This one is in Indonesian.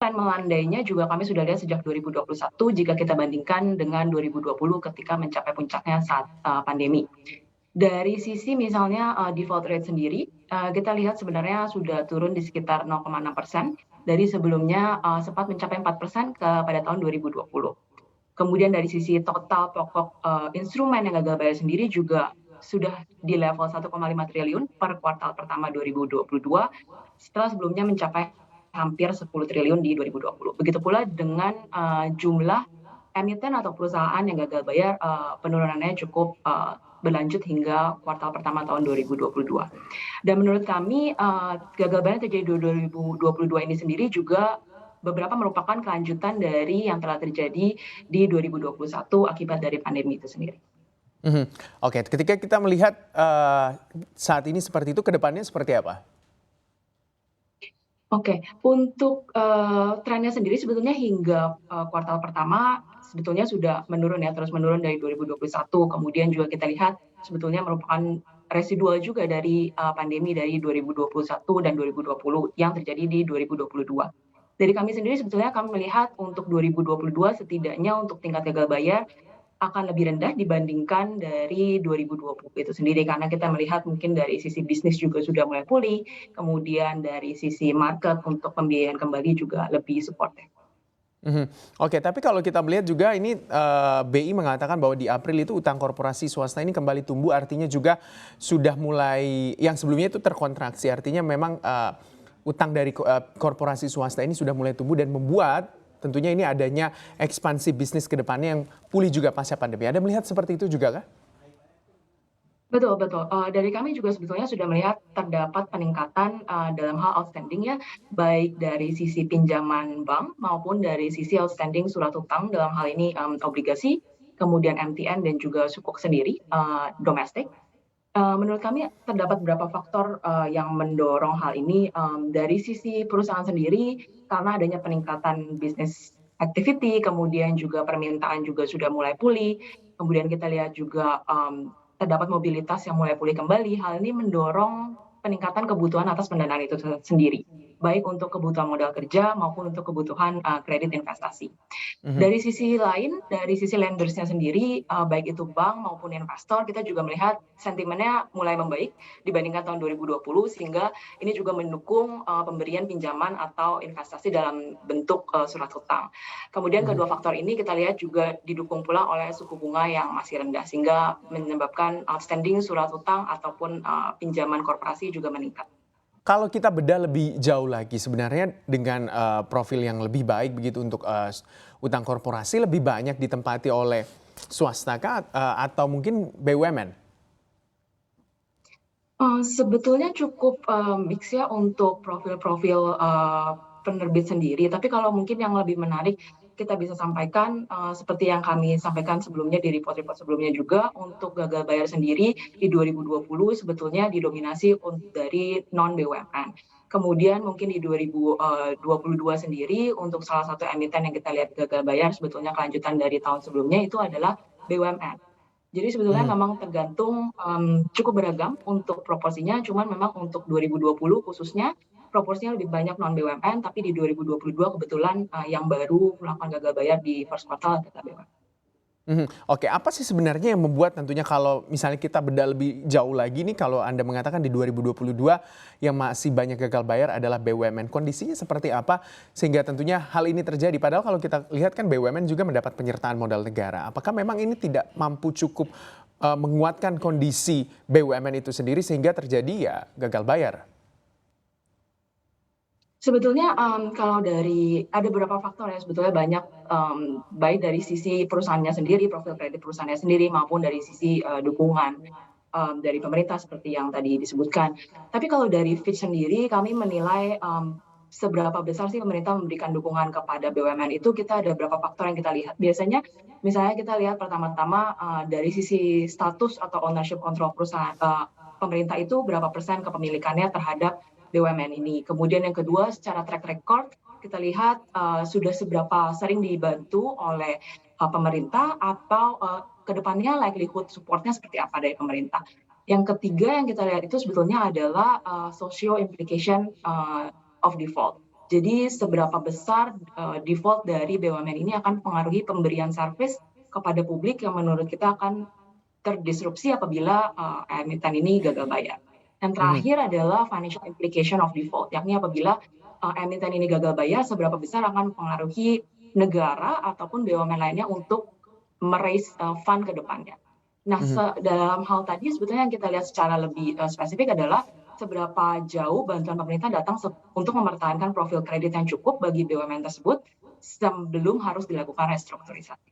tren melandainya juga kami sudah lihat sejak 2021 jika kita bandingkan dengan 2020 ketika mencapai puncaknya saat pandemi. Dari sisi misalnya default rate sendiri, kita lihat sebenarnya sudah turun di sekitar 0,6% dari sebelumnya sempat mencapai 4% pada tahun 2020. Kemudian dari sisi total pokok instrumen yang gagal bayar sendiri juga sudah di level 1,5 triliun per kuartal pertama 2022, setelah sebelumnya mencapai hampir 10 triliun di 2020. Begitu pula dengan jumlah emiten atau perusahaan yang gagal bayar, penurunannya cukup berlanjut hingga kuartal pertama tahun 2022. Dan menurut kami gagal bayar yang terjadi di 2022 ini sendiri juga beberapa merupakan kelanjutan dari yang telah terjadi di 2021 akibat dari pandemi itu sendiri. Oke, ketika kita melihat saat ini seperti itu, ke depannya seperti apa? Oke, untuk trennya sendiri sebetulnya hingga kuartal pertama sebetulnya sudah menurun ya, terus menurun dari 2021. Kemudian juga kita lihat sebetulnya merupakan residual juga dari pandemi dari 2021 dan 2020 yang terjadi di 2022. Dari kami sendiri sebetulnya kami melihat untuk 2022 setidaknya untuk tingkat gagal bayar akan lebih rendah dibandingkan dari 2020 itu sendiri, karena kita melihat mungkin dari sisi bisnis juga sudah mulai pulih, kemudian dari sisi market untuk pembiayaan kembali juga lebih suportif. Oke, tapi kalau kita melihat juga ini BI mengatakan bahwa di April itu utang korporasi swasta ini kembali tumbuh, artinya juga sudah mulai yang sebelumnya itu terkontraksi, artinya memang utang dari korporasi swasta ini sudah mulai tumbuh dan membuat tentunya ini adanya ekspansi bisnis ke depannya yang pulih juga pasca pandemi. Anda melihat seperti itu juga kah? Betul betul, dari kami juga sebetulnya sudah melihat terdapat peningkatan dalam hal outstanding ya, baik dari sisi pinjaman bank maupun dari sisi outstanding surat utang dalam hal ini obligasi, kemudian MTN dan juga sukuk sendiri domestik. Menurut kami terdapat beberapa faktor yang mendorong hal ini, dari sisi perusahaan sendiri karena adanya peningkatan bisnis activity, kemudian juga permintaan juga sudah mulai pulih, kemudian kita lihat juga terdapat mobilitas yang mulai pulih kembali. Hal ini mendorong peningkatan kebutuhan atas pendanaan itu sendiri, baik untuk kebutuhan modal kerja maupun untuk kebutuhan kredit investasi. Mhm. Dari sisi lain, dari sisi lenders-nya sendiri, baik itu bank maupun investor, kita juga melihat sentimennya mulai membaik dibandingkan tahun 2020, sehingga ini juga mendukung pemberian pinjaman atau investasi dalam bentuk surat hutang. Kemudian Mhm. kedua faktor ini kita lihat juga didukung pula oleh suku bunga yang masih rendah, sehingga menyebabkan outstanding surat hutang ataupun pinjaman korporasi juga meningkat. Kalau kita bedah lebih jauh lagi sebenarnya dengan profil yang lebih baik begitu untuk utang korporasi lebih banyak ditempati oleh swasta kah atau mungkin BUMN? Sebetulnya cukup mix ya untuk profil-profil penerbit sendiri, tapi kalau mungkin yang lebih menarik kita bisa sampaikan, seperti yang kami sampaikan sebelumnya di report-report sebelumnya juga, untuk gagal bayar sendiri di 2020 sebetulnya didominasi dari non-BUMN. Kemudian mungkin di 2022 sendiri untuk salah satu emiten yang kita lihat gagal bayar sebetulnya kelanjutan dari tahun sebelumnya itu adalah BUMN. Jadi sebetulnya Mhm. memang tergantung, cukup beragam untuk proporsinya, cuman memang untuk 2020 khususnya, proporsinya lebih banyak non-BUMN, tapi di 2022 kebetulan, yang baru melakukan gagal bayar di first quarter adalah BUMN. Oke, apa sih sebenarnya yang membuat tentunya kalau misalnya kita bedah lebih jauh lagi nih, kalau Anda mengatakan di 2022 yang masih banyak gagal bayar adalah BUMN. Kondisinya seperti apa sehingga tentunya hal ini terjadi? Padahal kalau kita lihat kan BUMN juga mendapat penyertaan modal negara. Apakah memang ini tidak mampu cukup menguatkan kondisi BUMN itu sendiri sehingga terjadi ya gagal bayar? Sebetulnya, kalau dari ada beberapa faktor ya sebetulnya banyak, baik dari sisi perusahaannya sendiri, profil kredit perusahaannya sendiri, maupun dari sisi, dukungan, dari pemerintah seperti yang tadi disebutkan. Tapi kalau dari Fitch sendiri kami menilai, seberapa besar sih pemerintah memberikan dukungan kepada BUMN itu kita ada beberapa faktor yang kita lihat. Biasanya misalnya kita lihat pertama-tama, dari sisi status atau ownership control perusahaan pemerintah itu berapa persen kepemilikannya terhadap BUMN ini. Kemudian yang kedua secara track record kita lihat sudah seberapa sering dibantu oleh pemerintah atau ke depannya likelihood support-nya seperti apa dari pemerintah. Yang ketiga yang kita lihat itu sebetulnya adalah socio implication of default. Jadi seberapa besar default dari BUMN ini akan mempengaruhi pemberian service kepada publik yang menurut kita akan terdisrupsi apabila emiten ini gagal bayar. Yang Mhm. terakhir adalah financial implication of default, yakni apabila emiten ini gagal bayar, seberapa besar akan mempengaruhi negara ataupun BUMN lainnya untuk meraise fund ke depannya. Nah, Mhm. dalam hal tadi sebetulnya yang kita lihat secara lebih spesifik adalah seberapa jauh bantuan pemerintah datang untuk mempertahankan profil kredit yang cukup bagi BUMN tersebut sebelum harus dilakukan restrukturisasi.